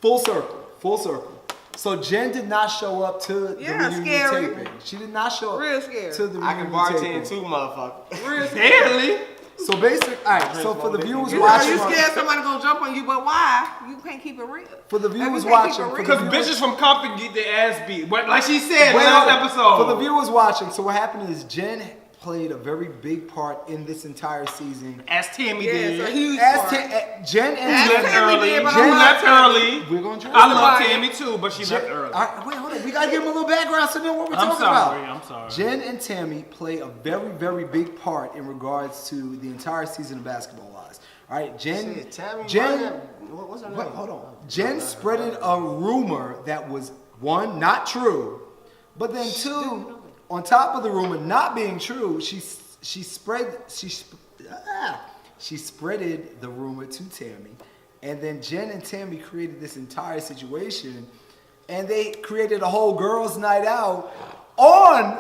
full circle. Full circle. So Jen did not show up to the Yeah, reunion scary. taping. She did not show up Real scary. to the I can reunion bartend taping. too, motherfucker. Barely. So basically, all right. So for the viewers You know, watching, you scared somebody gonna jump on you, but why? You can't keep it real. for the viewers You can't keep watching, it for real. the Because viewers- bitches from Compton get their ass beat. But like she said Wait, last hold on. episode. For the viewers watching, so what happened is Jen played a very big part in this entire season. As Tammy Yeah, it's a did. huge As part. Jen She and left Tammy early. did, but She I love left Tammy. early. We're gonna try. I love Jen- Tammy too, but she left early. All right, wait, hold on. We gotta give him a little background so they know what we're I'm talking sorry. about. I'm sorry. Jen and Tammy play a very, very big part in regards to the entire season of Basketball Wives. All right, Shit, Tammy, Jen, what's her name? wait, hold on. Jen spreaded a rumor that was one, not true, but then two, on top of the rumor not being true, she spreaded the rumor to Tammy, and then Jen and Tammy created this entire situation, and they created a whole girls' night out on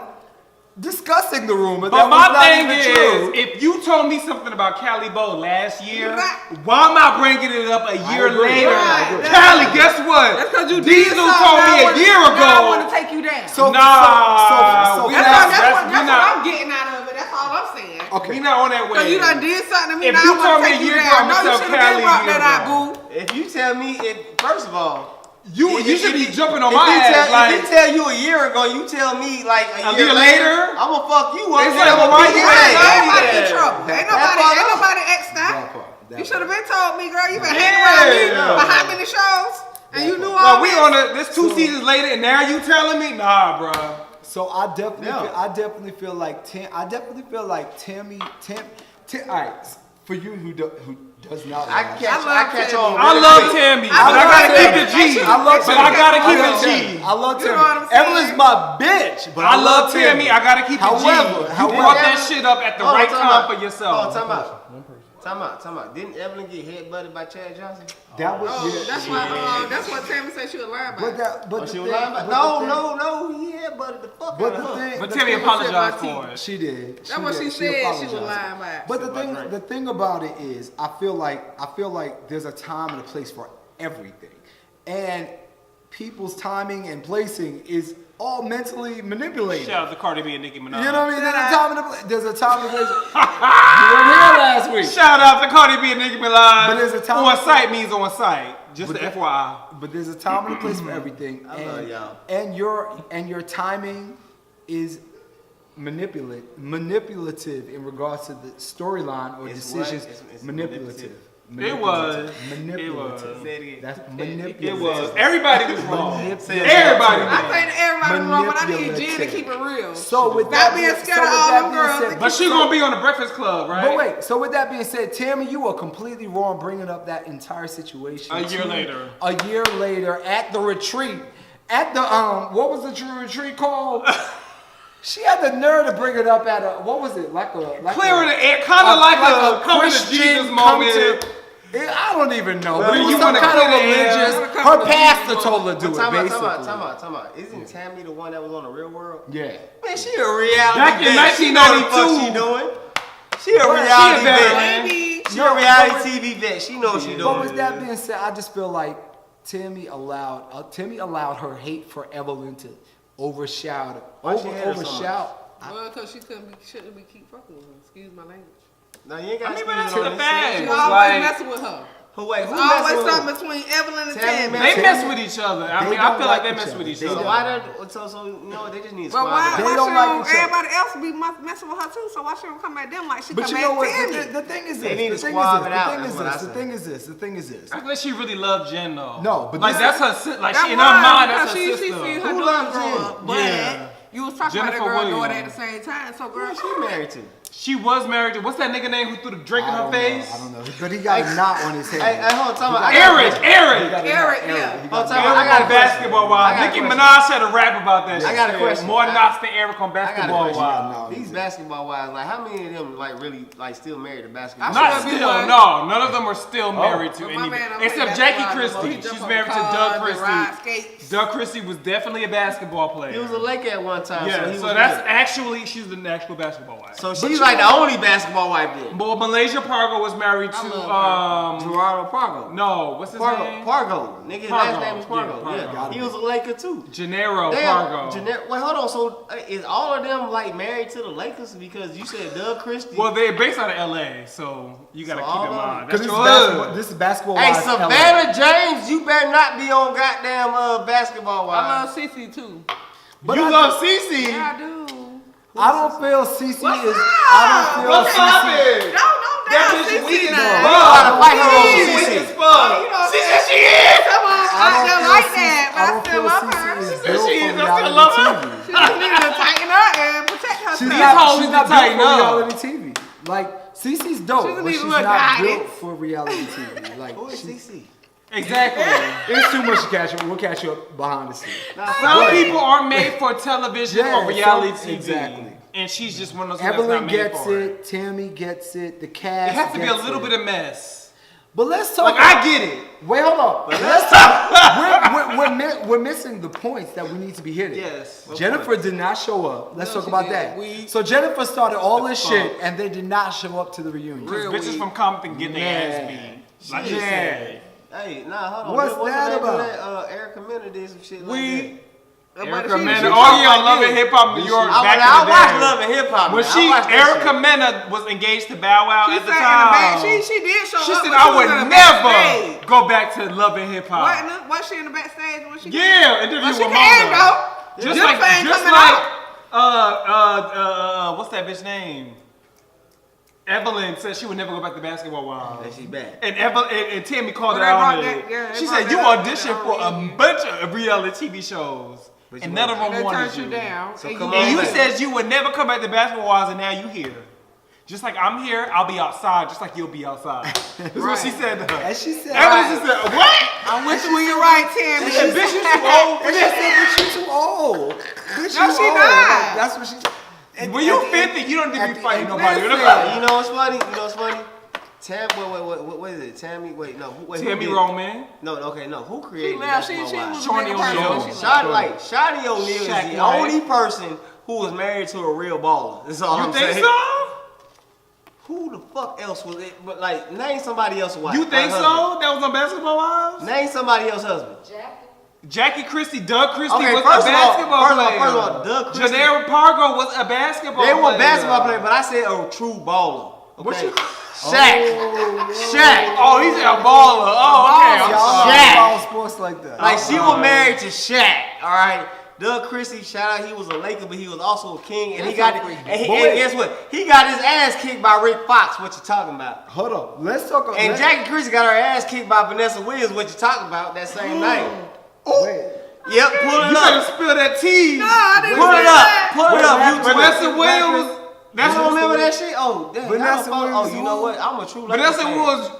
discussing the rumor But that my was not thing even is, true. if you told me something about Calibo last year, Right. why am I bringing it up a year agree. later? Right. Cali, guess what? That's because you Diesel did something. told me now a year Now I want ago. to take you down. So, Nah, so we that's, not- what, that's- we what not- I'm getting out of it. That's all I'm saying. okay. We not on that way. So you done did something to me. If Now you I want told to me take a you year ago, down. I'ma No, you tell should have Cali been brought a year that ago. out, boo. If you tell me, first of all, You should be jumping on if my he ass tell, like. if he tell you a year ago, you tell me like A a year year later? I'ma fuck you up. It's and like, I'ma why beat you your ain't ass. tell me Everybody in that? trouble. Ain't nobody asked that. You should have been told me, girl. You been hanging around me Yeah. for how many shows? And you knew all Well, we this. on this 2 seasons later, and now you telling me, nah, bro. So I definitely, Yeah. I definitely feel like Tammy. All right, for you who does not, I watch, catch on. I really love quick. Tammy, I but I love gotta keep Tammy. it G. I love But Tammy. I gotta keep love it Tammy. G. I love You Tammy. know what I'm saying? Evelyn's my bitch, but I love Tammy. I gotta keep it G. However, You brought that shit up at the Hold on, right time time out. for yourself. Hold on, time out. Didn't Evelyn get headbutted by Chad Johnson? that was Oh, that's what Tammy said she was lying about. but that, but Oh, the she thing, was lying about? but the thing- No, he headbutted the fuck But out of the her. thing, But the Tammy thing- apologized She for it. She did. That's what she said. She was apologized. lying about. But the thing about it is, I feel like there's a time and a place for everything, and people's timing and placing is all mentally manipulated. Shout out to Cardi B and Nicki Minaj. You know what I mean? There's a time and a place. You here last week. Shout out to Cardi B and Nicki Minaj. But there's a time- On site means on site. Just the FYI. But there's a time and a place for everything. I love y'all. And your timing is manipulative in regards to the storyline or It's decisions. what? It's manipulative. It was. Manipulative. Say it again. That's It manipulative. was. Everybody was wrong. Manipulative. Everybody I was. think everybody wrong, but I need Jen to Manipulative. keep it real. So with Not that being being- scared so of with all that them being girls. said- But she gonna be on the Breakfast Club, right? But wait, so with that being said, Tammy, you are completely wrong bringing up that entire situation. A year later. A year later at the retreat. At the, what was the retreat called? She had the nerve to bring it up at a, what was it? Clearing the air, kind of like a coming to Jesus moment. I don't even know. Well, But it was you some wanna kind of clear the air. religious. Come Her to pastor Jesus told her to do it, Time basically. out. Isn't Tammy the one that was on the Real World? Yeah. Man, she a reality Back in vet. She know the fuck 1992. she doing. She a But reality she a vet. veteran. Maybe. She a reality TV vet. She know what she But doing. with that being said, I just feel like Tammy allowed her hate for Evelyn to overshadow. Why she hate her so much? Well, because shouldn't be keep fucking with her. Excuse my language. No, you ain't got I mean, to but that's on the this fact. shit. You It's always like- messing with her. Who wait? Who It's always messing with something who? between Evelyn and Tammy Tammy. They Tammy- mess with each other. I They mean, I don't feel like like they each mess other. with each They So other. don't. why they just need to But squad why it They out. don't like each other. everybody else be messing with her too? So why she don't come at them like she But come you know at what? Tammy? The thing is They this. need The to thing squab is it this. out, The thing that's is what I this. The say. thing is this. The thing is this. I feel like she really loved Jen though. No, but like this- that's her. Like That she in her was, mind, because that's her she sister. seen her Who daughter loves grow Jen? up, but Yeah. you was talking Jennifer about that girl doing Williams. it at the same time. So girl, Who she married to? She was married to what's that nigga name who threw the drink in her face? I don't know. But he got a knot on his head. Hey, hold on, time out. Eric. Eric, yeah. Hold on, time out. Eric I got on a Basketball question. I Wives. got a Nicki question. Minaj had a rap about that. I got a shit. question. More knots than Eric on I got a Basketball question. Wives. These basketball wives, like how many of them like really like still married to basketball? I Not should be still, one. no. None of them are still married to But my anybody. man, I'm Except like Jackie basketball, he Christie. jump She's on married to cars Doug and Christie. ride skates. Doug Christie was definitely a basketball player. He was a Laker at one time. Yeah, so, he so was that's good. actually, she's the actual basketball wife. So she's like the only basketball wife then. But Malaysia Pargo was married I to, Gerardo Pargo. no, what's his name? Pargo. Nigga, his Pargo. last name is Pargo. Yeah, Yeah, Pargo. he was a Laker too. Gennaro Damn, Pargo. wait, hold on. So is all of them like married to the Lakers? Because you said Doug Christie. Well, they're based out of LA, so you gotta So keep all in of mind. Because That's your hood. this is basketball. Hey, Wives LA. Savannah James, you better not be on goddamn basketball I wives. love Cece too. But You I- love Cece. Yeah, I do. I don't feel CC What's is. up? I don't feel What's CC. poppin'? Don't That down bitch Cece weak, now. bro. You gotta fight her over Please. Weak CC. as fuck. You know, She said she is. Come on, I I don't don't feel like CC that, but I I don't still feel love CC her. is said built she for is. I still reality love her. TV. She just needed to tighten up and protect herself. She's These not, hoes she's need not to built tighten for up. reality TV. Like CC's dope, She just but need she's a little not guidance. built for reality TV. Like Who is she's, CC? Exactly. it's too much to catch up. We'll catch you up behind the scenes. Some people are made for television Yeah, or reality some- TV. exactly. And she's just one of those who Evelyn that's not made gets for it. Tammy gets it. The cast. It has to be a gets little it. bit of mess. But let's talk. Like, I get it. Wait, hold on. Let's talk. We're missing the points that we need to be hitting. Yes. Jennifer did not show up. Let's No, talk she about didn't. that. So Jennifer started all this fuck? shit, and they did not show up to the reunion. Real Bitches weak. from Compton get their ass Man. beat. Like, Shit. yeah. Hey, nah, hold on. What's What's that the name about? of that? Erica Mena did some shit like We, But Erica she- Mena. she Oh talk yeah, like Love this. and Hip Hop New York. that. Back I in the watch day. Love and Hip Hop. When man. she, I watch that Erica shit. Mena was engaged to Bow Wow She at the sat in the back. time. She did show She up. said, but I she was would in the never backstage. go back to Love and Hip Hop. Was she in the backstage when she? Yeah, interview Well, she with can Mama. though. Just Jennifer like, ain't just coming like, out. what's that bitch name? Evelyn said she would never go back to Basketball Wives. That she bad. And Tammy called Well, her they out brought on that- it. yeah, they She brought said, you that up. auditioned for a bunch of reality TV shows. But And you none of wasn't. them They wanted turned you. you down. So and come you on And you back. said you would never come back to Basketball Wives, and now you here. Just like I'm here, I'll be outside, just like you'll be outside. That's what she said to her. And she said, Evelyn said, what? I'm with you when you're right, Tammy. She said, bitch, you too old for and she that. said, but you too old. Bitch, No, you she old. not. Like, that's what she said. And When you at the end- 50, you don't need to at be the fighting end- nobody. Listen. You know what's funny? You know what's funny? What is it? Tammy? Wait, no. Who Tammy did- Roman. No, okay, no. Who created She left. She Basketball Wives? was Shawnee a bigger person O'Neal. when she Shotty, left. Shotty O'Neal is Shaq the White. only person who was married to a real baller. That's all You I'm think saying. so? Who the fuck else was it? But like, name somebody else's wife. You think her so? husband. That was on Basketball Wives? Name somebody else's husband. Jackie Christie, Doug Christie Okay, was first a of all- basketball first of all- player. first of all, Doug Christie- Gennaro Pargo was a basketball They player. were basketball players, but I said a true baller. What you? Shaq. Oh, he's a baller. Oh, okay. I'm Y'all sorry. Shaq. follow sports like that. Like she was married to Shaq. All right. Doug Christie, shout out, he was a Laker, but he was also a King, and he got it. And guess what? He got his ass kicked by Rick Fox. What you talking about? Hold up, let's talk about. And Jackie Christie got her ass kicked by Vanessa Williams. What you talking about that same night? Wait. Yep, pull it You better up. spill that tea. No, I didn't Pull say it that. up. Pull it up. YouTube. Vanessa Williams. That's That's remember that shit? Oh, damn. Vanessa Oh, Williams you know what? I'm a true Laker Vanessa fan. Williams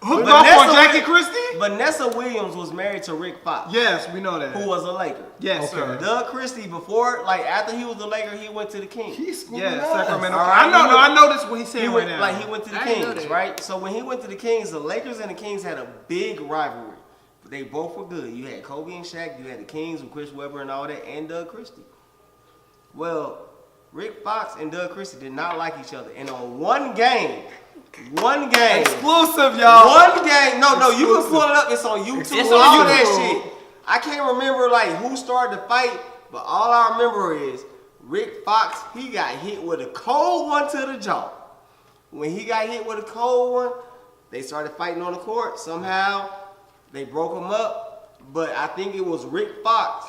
hooked up on Jackie Christie. Vanessa Williams was married to Rick Fox, Yes, we know that. who was a Laker. Yes, Okay. sir. Doug Christie, before, like after he was a Laker, he went to the Kings. He's schooling Yeah, us. Sacramento. All right, I know this what he's He saying went, right now. he went to the I didn't know Kings, that. right? So when he went to the Kings, the Lakers and the Kings had a big rivalry. They both were good. You had Kobe and Shaq. You had the Kings with Chris Webber and all that, and Doug Christie. Well, Rick Fox and Doug Christie did not like each other. And on one game, Exclusive, y'all. one game. No, you can pull it up. It's on YouTube. It's all on that YouTube. shit. I can't remember like who started the fight, but all I remember is Rick Fox. He got hit with a cold one to the jaw. When he got hit with a cold one, they started fighting on the court. Somehow they broke him up, but I think it was Rick Fox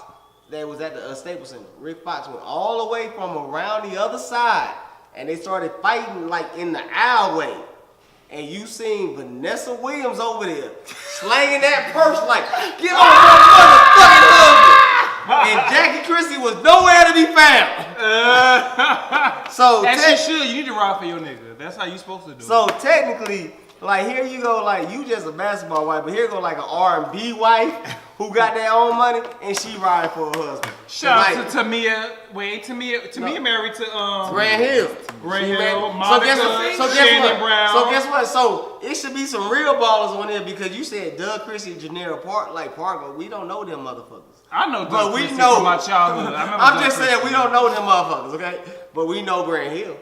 that was at the Staples Center. Rick Fox went all the way from around the other side, and they started fighting like in the alleyway. And you seen Vanessa Williams over there slanging that purse like, get on my motherfucking husband. And Jackie Christie was nowhere to be found. So As you should. You need to ride for your nigga. That's how you supposed to do So it. technically, like here you go, like you just a basketball wife, but here go like an R&B wife who got their own money and she riding for her husband. Shout Like, out to Tamia. Wait, Tamia married to Grand Hill. Grand She Hill, married- Monica, Shannon Brown. So guess what? So it should be some real ballers on there because you said Doug Christie, Janera Parker. We don't know them motherfuckers. I know, But Doug we Christie know- from my childhood. I remember I'm Doug just saying Christie. we don't know them motherfuckers, okay? But we know Grand Hill.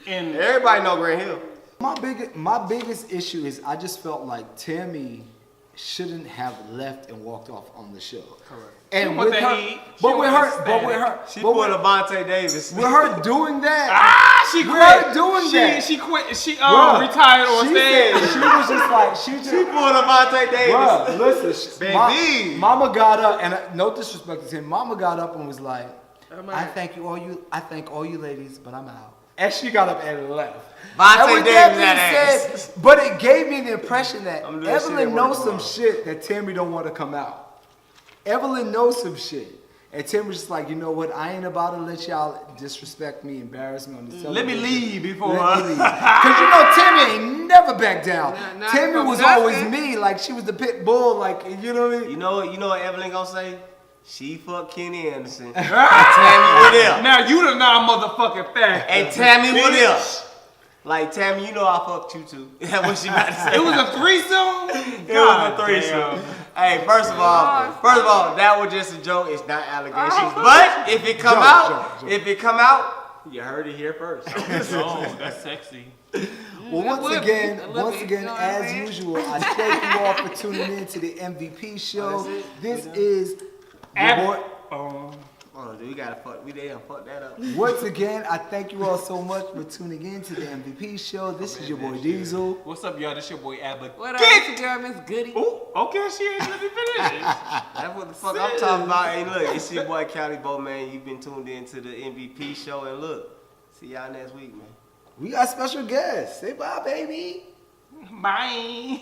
And Everybody know Grand Hill. My biggest issue is I just felt like Tammy shouldn't have left and walked off on the show. Correct. And She want with that her, heat. She but with want her, that but with static. her, She but put with, Avante Davis. with her doing that, she We're quit. doing that. She quit. She bruh, retired on she stage. said- She was just like she just. She put Avante Davis. Bruh, listen, Baby. Mama got up, and no disrespect to him. Mama got up and was like, "I thank all you ladies, but I'm out." And she got up and left. Vontae And with Davis that that being ass. said, but it gave me the impression that I'm doing shit at Evelyn work knows some tomorrow. shit that Tammy don't want to come out. Evelyn knows some shit. And Tim was just like, you know what? I ain't about to let y'all disrespect me, embarrass me on the television. Let me leave before. Let me leave. Cause you know Tammy ain't never back down. Not Tammy from was nothing. always me, like she was the pit bull, like you know what I mean? You know what Evelyn gonna say? She fucked Kenny Anderson. And Tammy with him. Now you the non-motherfucking fact. And Tammy with him. Like Tammy, you know I fucked you too. That's what she about to say. It was a threesome. It was a threesome. Hey, first of all, that was just a joke. It's not allegations. But if it come out, you heard it here first. Oh, that's sexy. Well, once would again, be. I love it. You know what I'm as saying? usual, I thank you all for tuning in to the MVP show. that's it? This is your Ab- boy. Oh, dude, we done fucked that up. Once again, I thank you all so much for tuning in to the MVP show. This is your boy Diesel. What's up, y'all? This your boy Abba. What up, it's your girl, Miss Goody? Ooh, okay, she ain't let me finish. That's what the fuck I'm talking about. Hey, look, it's your boy Calibo, man. You've been tuned in to the MVP show, and look, see y'all next week, man. We got special guests. Say bye, baby. Bye.